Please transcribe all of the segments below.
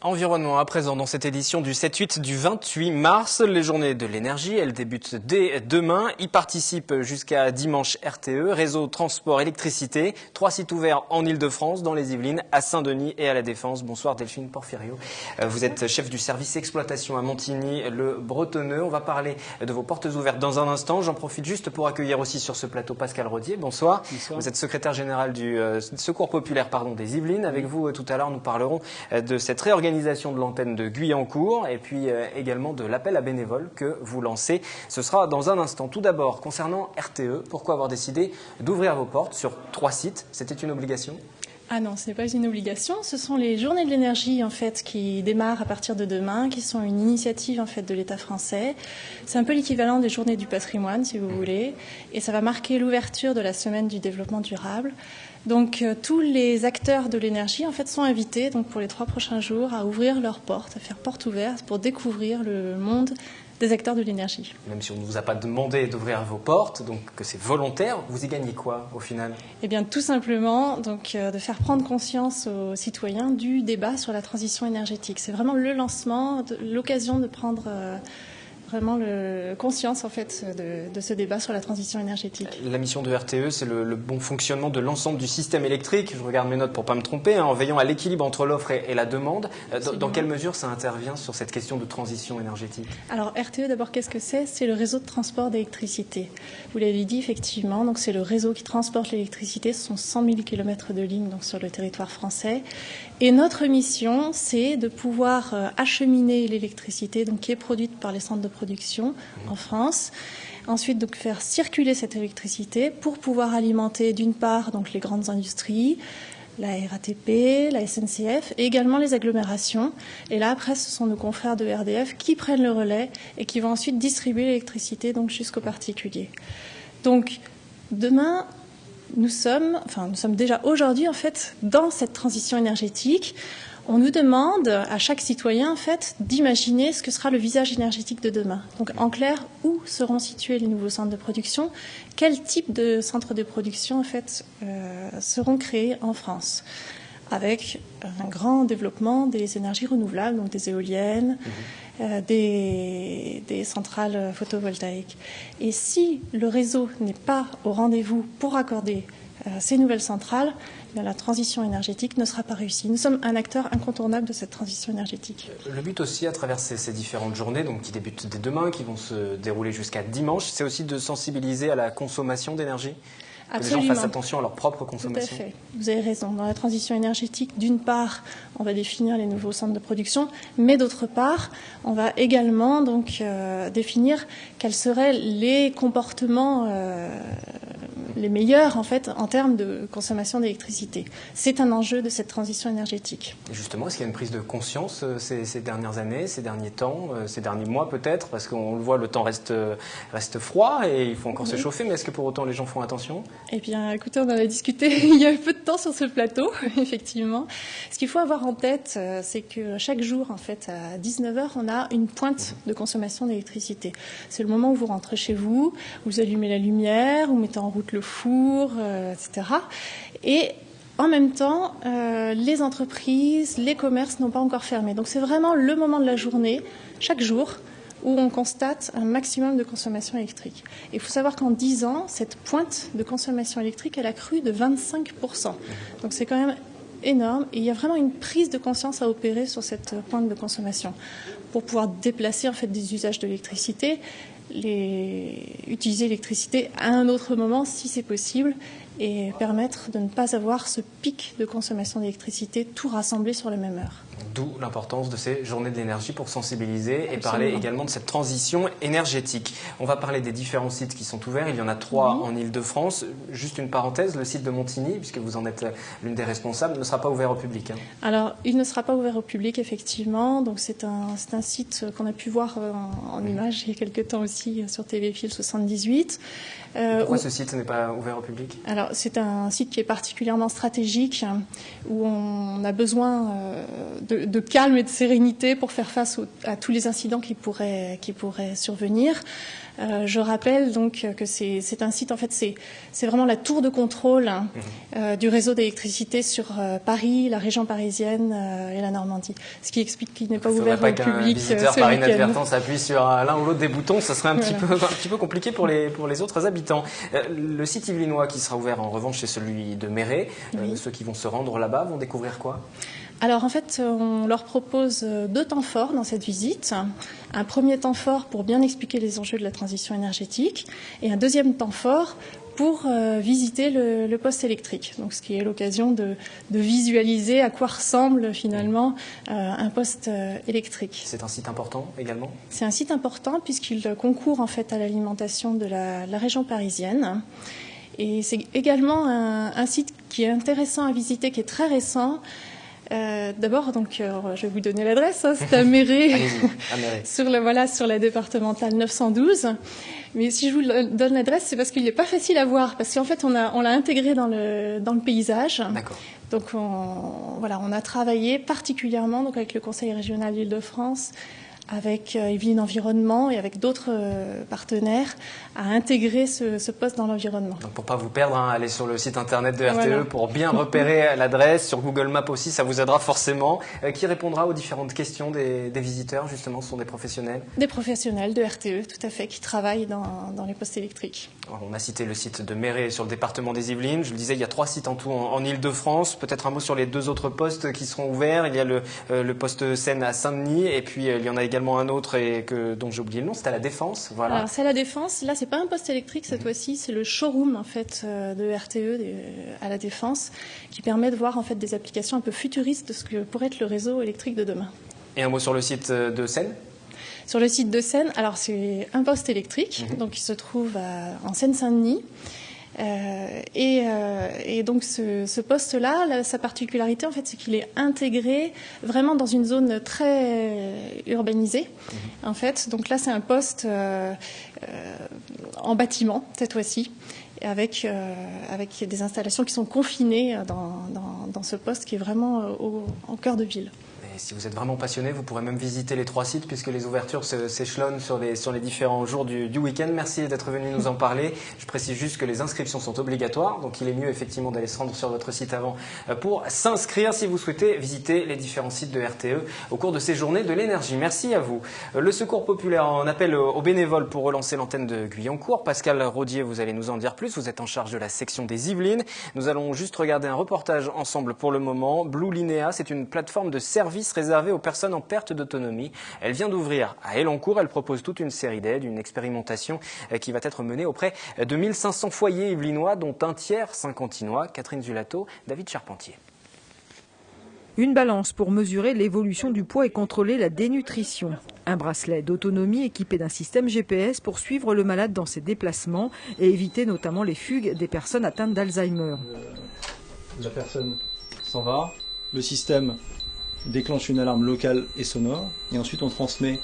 Environnement à présent dans cette édition du 7-8 du 28 mars. Les journées de l'énergie, elles débutent dès demain. Y participent jusqu'à dimanche RTE, Réseau Transport Électricité. 3 sites ouverts en Ile-de-France, dans les Yvelines, à Saint-Denis et à La Défense. Bonsoir Delphine Porfirio. Vous êtes chef du service exploitation à Montigny-le-Bretonneux. On va parler de vos portes ouvertes dans un instant. J'en profite juste pour accueillir aussi sur ce plateau Pascal Rodier. Bonsoir. Bonsoir. Vous êtes secrétaire général du Secours populaire des Yvelines. Avec vous tout à l'heure, nous parlerons de cette réorganisation de l'antenne de Guyancourt et puis également de l'appel à bénévoles que vous lancez. Ce sera dans un instant. Tout d'abord, concernant RTE, pourquoi avoir décidé d'ouvrir vos portes sur 3 sites? C'était une obligation? Ah non, ce n'est pas une obligation. Ce sont les journées de l'énergie en fait qui démarrent à partir de demain, qui sont une initiative en fait de l'État français. C'est un peu l'équivalent des journées du patrimoine, si vous voulez, et ça va marquer l'ouverture de la semaine du développement durable. Donc tous les acteurs de l'énergie en fait sont invités donc pour les 3 prochains jours à ouvrir leurs portes, à faire porte ouverte pour découvrir le monde des acteurs de l'énergie. Même si on ne vous a pas demandé d'ouvrir vos portes, donc que c'est volontaire, vous y gagnez quoi au final? Eh bien tout simplement donc, de faire prendre conscience aux citoyens du débat sur la transition énergétique. C'est vraiment le lancement, l'occasion de prendre vraiment conscience en fait de ce débat sur la transition énergétique. La mission de RTE, c'est le bon fonctionnement de l'ensemble du système électrique. Je regarde mes notes pour ne pas me tromper, en veillant à l'équilibre entre l'offre et la demande. Dans quelle mesure ça intervient sur cette question de transition énergétique? Alors RTE, d'abord, qu'est-ce que c'est? C'est le réseau de transport d'électricité. Vous l'avez dit, effectivement, donc c'est le réseau qui transporte l'électricité. Ce sont 100 000 km de lignes donc, sur le territoire français. Et notre mission, c'est de pouvoir acheminer l'électricité donc, qui est produite par les centres de production en France. Ensuite, donc, faire circuler cette électricité pour pouvoir alimenter d'une part donc, les grandes industries, la RATP, la SNCF et également les agglomérations. Et là, après, ce sont nos confrères de RDF qui prennent le relais et qui vont ensuite distribuer l'électricité donc, jusqu'aux particuliers. Donc, demain, nous sommes déjà aujourd'hui en fait dans cette transition énergétique. On nous demande à chaque citoyen en fait d'imaginer ce que sera le visage énergétique de demain. Donc en clair, où seront situés les nouveaux centres de production? Quel type de centres de production en fait seront créés en France? Avec un grand développement des énergies renouvelables, donc des éoliennes, des centrales photovoltaïques. Et si le réseau n'est pas au rendez-vous pour accorder ces nouvelles centrales, la transition énergétique ne sera pas réussie. Nous sommes un acteur incontournable de cette transition énergétique. Le but aussi, à travers ces différentes journées, donc qui débutent dès demain, qui vont se dérouler jusqu'à dimanche, c'est aussi de sensibiliser à la consommation d'énergie? Que les gens fassent attention à leur propre consommation. Tout à fait. Vous avez raison. Dans la transition énergétique, d'une part, on va définir les nouveaux centres de production, mais d'autre part, on va également donc définir quels seraient les comportements les meilleurs en fait en termes de consommation d'électricité. C'est un enjeu de cette transition énergétique. Et justement, est-ce qu'il y a une prise de conscience ces dernières années, ces derniers temps, ces derniers mois peut-être? Parce qu'on le voit, le temps reste froid et il faut encore se chauffer, mais est-ce que pour autant les gens font attention? Eh bien, écoutez, on en a discuté il y a peu de temps sur ce plateau, effectivement. Ce qu'il faut avoir en tête, c'est que chaque jour, en fait, à 19h, on a une pointe de consommation d'électricité. C'est le moment où vous rentrez chez vous, vous allumez la lumière, vous mettez en route le four, etc. Et en même temps, les entreprises, les commerces n'ont pas encore fermé. Donc c'est vraiment le moment de la journée, chaque jour, où on constate un maximum de consommation électrique. Et il faut savoir qu'en 10 ans, cette pointe de consommation électrique, elle a cru de 25%. Donc c'est quand même énorme. Et il y a vraiment une prise de conscience à opérer sur cette pointe de consommation pour pouvoir déplacer en fait, des usages de l'électricité, utiliser l'électricité à un autre moment si c'est possible et permettre de ne pas avoir ce pic de consommation d'électricité tout rassemblé sur la même heure. D'où l'importance de ces journées de l'énergie pour sensibiliser et parler également de cette transition énergétique. On va parler des différents sites qui sont ouverts. Il y en a 3 en Ile-de-France. Juste une parenthèse, le site de Montigny, puisque vous en êtes l'une des responsables, ne sera pas ouvert au public. Alors, il ne sera pas ouvert au public, effectivement. Donc, c'est un site qu'on a pu voir en images il y a quelques temps aussi sur TV Fil 78. Pourquoi ce site n'est pas ouvert au public? Alors, c'est un site qui est particulièrement stratégique, où on a besoin de calme et de sérénité pour faire face à tous les incidents qui pourraient survenir. Je rappelle donc que c'est un site, en fait, c'est vraiment la tour de contrôle du réseau d'électricité sur Paris, la région parisienne et la Normandie. Ce qui explique qu'il n'est pas ouvert au public. Qu'un visiteur par inadvertance appuie sur l'un ou l'autre des boutons, ça serait un petit peu compliqué pour les autres habitants. Le site yvelinois qui sera ouvert en revanche, c'est celui de Méret. Ceux qui vont se rendre là-bas vont découvrir quoi ? Alors en fait, on leur propose 2 temps forts dans cette visite. Un premier temps fort pour bien expliquer les enjeux de la transition énergétique et un deuxième temps fort pour visiter le poste électrique. Donc, ce qui est l'occasion de visualiser à quoi ressemble finalement un poste électrique. C'est un site important également ? C'est un site important puisqu'il concourt en fait à l'alimentation de la région parisienne. Et c'est également un site qui est intéressant à visiter, qui est très récent. D'abord, donc, je vais vous donner l'adresse. C'est à Méret, sur la départementale 912. Mais si je vous donne l'adresse, c'est parce qu'il n'est pas facile à voir, parce qu'en fait, on l'a intégré dans le paysage. D'accord. Donc, on a travaillé particulièrement donc avec le Conseil régional d'Île-de-France, avec Yvelines Environnement et avec d'autres partenaires à intégrer ce poste dans l'environnement. Donc pour ne pas vous perdre, allez sur le site internet de RTE pour bien repérer l'adresse. Sur Google Maps aussi, ça vous aidera forcément. Qui répondra aux différentes questions des visiteurs, justement, ce sont des professionnels ? Des professionnels de RTE, tout à fait, qui travaillent dans les postes électriques. On a cité le site de Méret sur le département des Yvelines. Je le disais, il y a 3 sites en tout en Île-de-France. Peut-être un mot sur les 2 autres postes qui seront ouverts. Il y a le poste Seine à Saint-Denis et puis il y en a également un autre dont j'ai oublié le nom, c'est à la Défense. Voilà. Alors c'est à la Défense, là c'est pas un poste électrique cette fois-ci, c'est le showroom en fait de RTE à la Défense qui permet de voir en fait des applications un peu futuristes de ce que pourrait être le réseau électrique de demain. Et un mot sur le site de Seine ? Sur le site de Seine, alors c'est un poste électrique, donc il se trouve en Seine-Saint-Denis. Et donc ce poste-là, sa particularité en fait, c'est qu'il est intégré vraiment dans une zone très urbanisée. En fait, donc là c'est un poste en bâtiment cette fois-ci, avec des installations qui sont confinées dans ce poste qui est vraiment au cœur de ville. Et si vous êtes vraiment passionné, vous pourrez même visiter les 3 sites puisque les ouvertures s'échelonnent sur les différents jours du week-end. Merci d'être venu nous en parler. Je précise juste que les inscriptions sont obligatoires, donc il est mieux effectivement d'aller se rendre sur votre site avant pour s'inscrire si vous souhaitez visiter les différents sites de RTE au cours de ces journées de l'énergie. Merci à vous. Le Secours populaire en appelle aux bénévoles pour relancer l'antenne de Guyancourt. Pascal Rodier, vous allez nous en dire plus. Vous êtes en charge de la section des Yvelines. Nous allons juste regarder un reportage ensemble pour le moment. Blue Linea, c'est une plateforme de services réservée aux personnes en perte d'autonomie. Elle vient d'ouvrir à Elancourt. Elle propose toute une série d'aides, une expérimentation qui va être menée auprès de 1500 foyers yvelinois, dont un tiers saint-quentinois. Catherine Zulato, David Charpentier. Une balance pour mesurer l'évolution du poids et contrôler la dénutrition. Un bracelet d'autonomie équipé d'un système GPS pour suivre le malade dans ses déplacements et éviter notamment les fugues des personnes atteintes d'Alzheimer. La personne s'en va, le système déclenche une alarme locale et sonore, et ensuite on transmet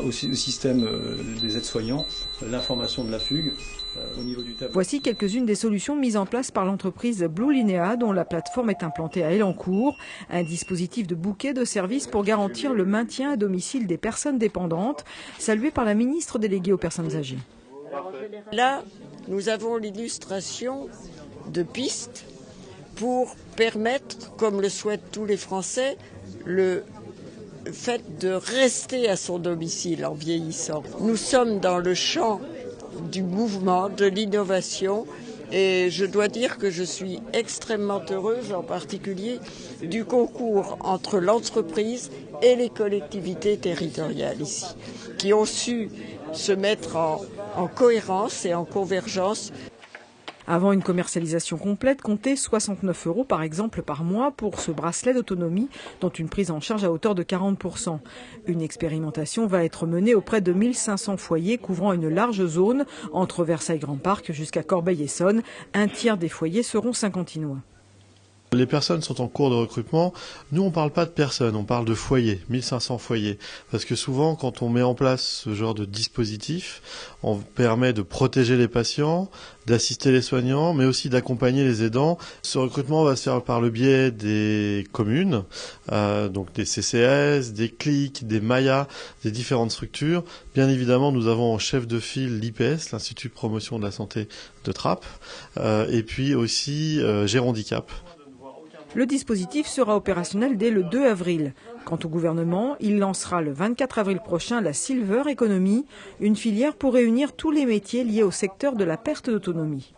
au système des aides-soignants l'information de la fugue au niveau du tableau. Voici quelques-unes des solutions mises en place par l'entreprise Blue Linea, dont la plateforme est implantée à Elancourt. Un dispositif de bouquet de services pour garantir le maintien à domicile des personnes dépendantes, salué par la ministre déléguée aux personnes âgées. Là, nous avons l'illustration de pistes pour permettre, comme le souhaitent tous les Français, le fait de rester à son domicile en vieillissant. Nous sommes dans le champ du mouvement, de l'innovation, et je dois dire que je suis extrêmement heureuse, en particulier du concours entre l'entreprise et les collectivités territoriales ici, qui ont su se mettre en cohérence et en convergence. Avant une commercialisation complète, comptez 69 € par exemple par mois pour ce bracelet d'autonomie, dont une prise en charge à hauteur de 40%. Une expérimentation va être menée auprès de 1500 foyers couvrant une large zone entre Versailles Grand Parc jusqu'à Corbeil-Essonnes. Un tiers des foyers seront saint-quentinois. Les personnes sont en cours de recrutement. Nous, on ne parle pas de personnes, on parle de foyers, 1500 foyers. Parce que souvent, quand on met en place ce genre de dispositif, on permet de protéger les patients, d'assister les soignants, mais aussi d'accompagner les aidants. Ce recrutement va se faire par le biais des communes, donc des CCS, des CLIC, des MAIA, des différentes structures. Bien évidemment, nous avons en chef de file l'IPS, l'Institut de promotion de la santé de Trappes, et puis aussi Gérondicap. Le dispositif sera opérationnel dès le 2 avril. Quant au gouvernement, il lancera le 24 avril prochain la Silver Economy, une filière pour réunir tous les métiers liés au secteur de la perte d'autonomie.